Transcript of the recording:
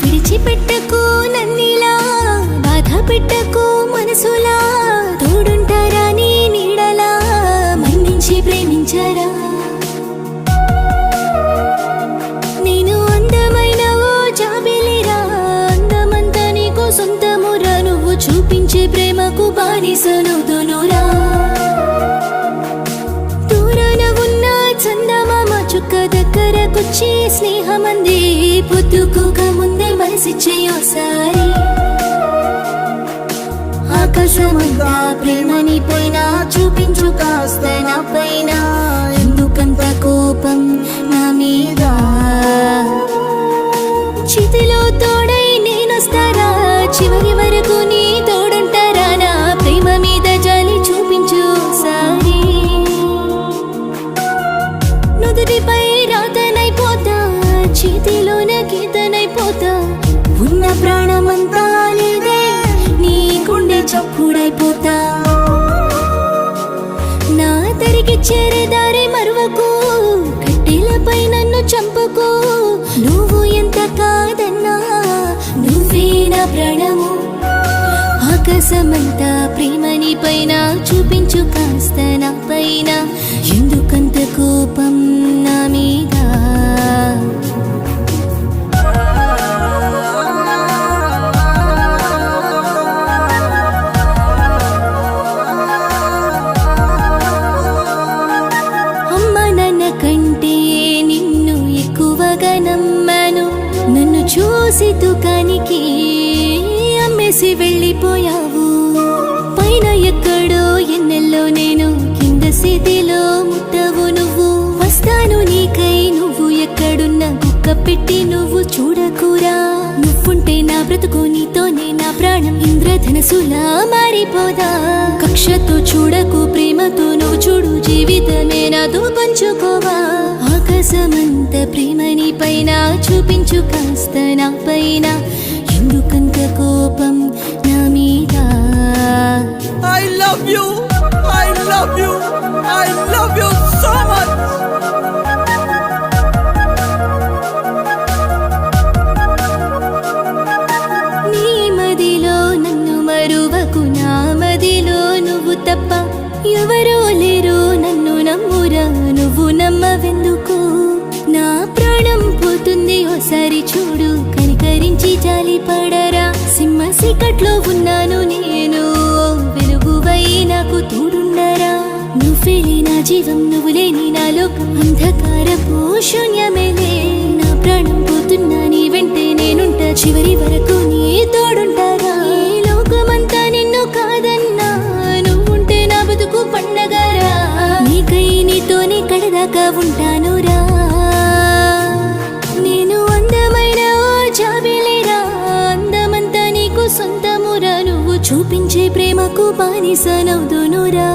విడిచిపెట్టకు నన్నిలా, బాధ పెట్టకు మనసులా, తోడుంటారా నీ నీడలా, మన్నించి ప్రేమించరా. నేను అందమైన ఓ జాబిలిరా, అందమంతా నీకు సొంతమురా, నువ్వు చూపించే ప్రేమకు బానిసనవుదునురా. దూరాన ఉన్న చందమామ చుక్క దగ్గరకొచ్చి స్నేహమంది, పొద్దుకోక ముందే మనసిచ్చేయోసారి. ఆకాశమంతా ప్రేమని పైన చూపించు కాస్త నా పైన, ఎందుకంత కోపం నా మీద. చితిలో తోడై నేనొస్తారా, చివరి వరకు నీ తోడుంటారా, నా ప్రేమ మీద జాలి చూపించు సారి. నుదుటిపై రాతనైపోతా, చేతిలోన గీతనైపోతా, ఉన్న ప్రాణమంతా నీదే, నీ గుండె చప్పుడైపోతా. నా తరికి చేరే దారి మరువకు, కట్టెలపై నన్ను చంపకు, నువ్వు ఎంత కాదన్నా నువ్వే నా ప్రాణము. ఆకాశమంతా ప్రేమని పైన చూపించు కాస్త నా పైన, ఎందుకంత కోపం నా మీద. అమ్మ నాన్న కంటే నిన్ను ఎక్కువగా నమ్మాను, నన్ను చూసి దుకానికి అమ్మేసి వెళ్ళిపోయావు. పైన ఎక్కడో ఎన్నెల్లో నేను, కింద స్థితిలో ముట్టవు నువ్వు. వస్తాను నీకై, నువ్వు ఎక్కడున్నా కుక్క పెట్టి నువ్వు చూడకురా. నువ్వుంటే నా బ్రతుకు, నీతోనే నా ప్రాణం ఇంద్రధనసులా మారిపోదా. కక్షతో చూడకు, ప్రేమతో నువ్వు చూడు, జీవితమే నాతో పంచుకోవా. ఆకాశమంత ప్రేమని పైన చూపించు కాస్త నా పైన, ఎందుకంత కోపం నా మీద. I love you, I love you, I love you so much. నీ మదిలో నన్ను మరువకు, నా మదిలో నువ్వు తప్ప ఎవరో లేరు, నన్ను నమ్మురా, నువ్వు నమ్మవెందుకు. నా ప్రాణం పోతుంది ఓసారి చూడు, కనికరించి జాలి పడరా. సింహ సీకట్లో ఉన్నాను నేను, వెలుగువై నాకు తోడుండరా. నువ్వే నా జీవం, నువ్వు లేని నా లోకం అంధకారపు శూన్యమేలే. నా ప్రాణం పోతున్నా నీ వెంటే నేనుంటా, చివరి వరకు నీ తోడుంటారా. ఈ లోకమంతా నిన్ను కాదన్నా, నువ్వుంటే నా బతుకు పండగరా. నీకై నీతోనే కడదాకా ఉంటానురా. నేను అందమైన ఓ జాబిలిరా, అందమంతా నీకు సొంతమురా, నువ్వు చూపించే ప్రేమకు బానిసనవుదునురా.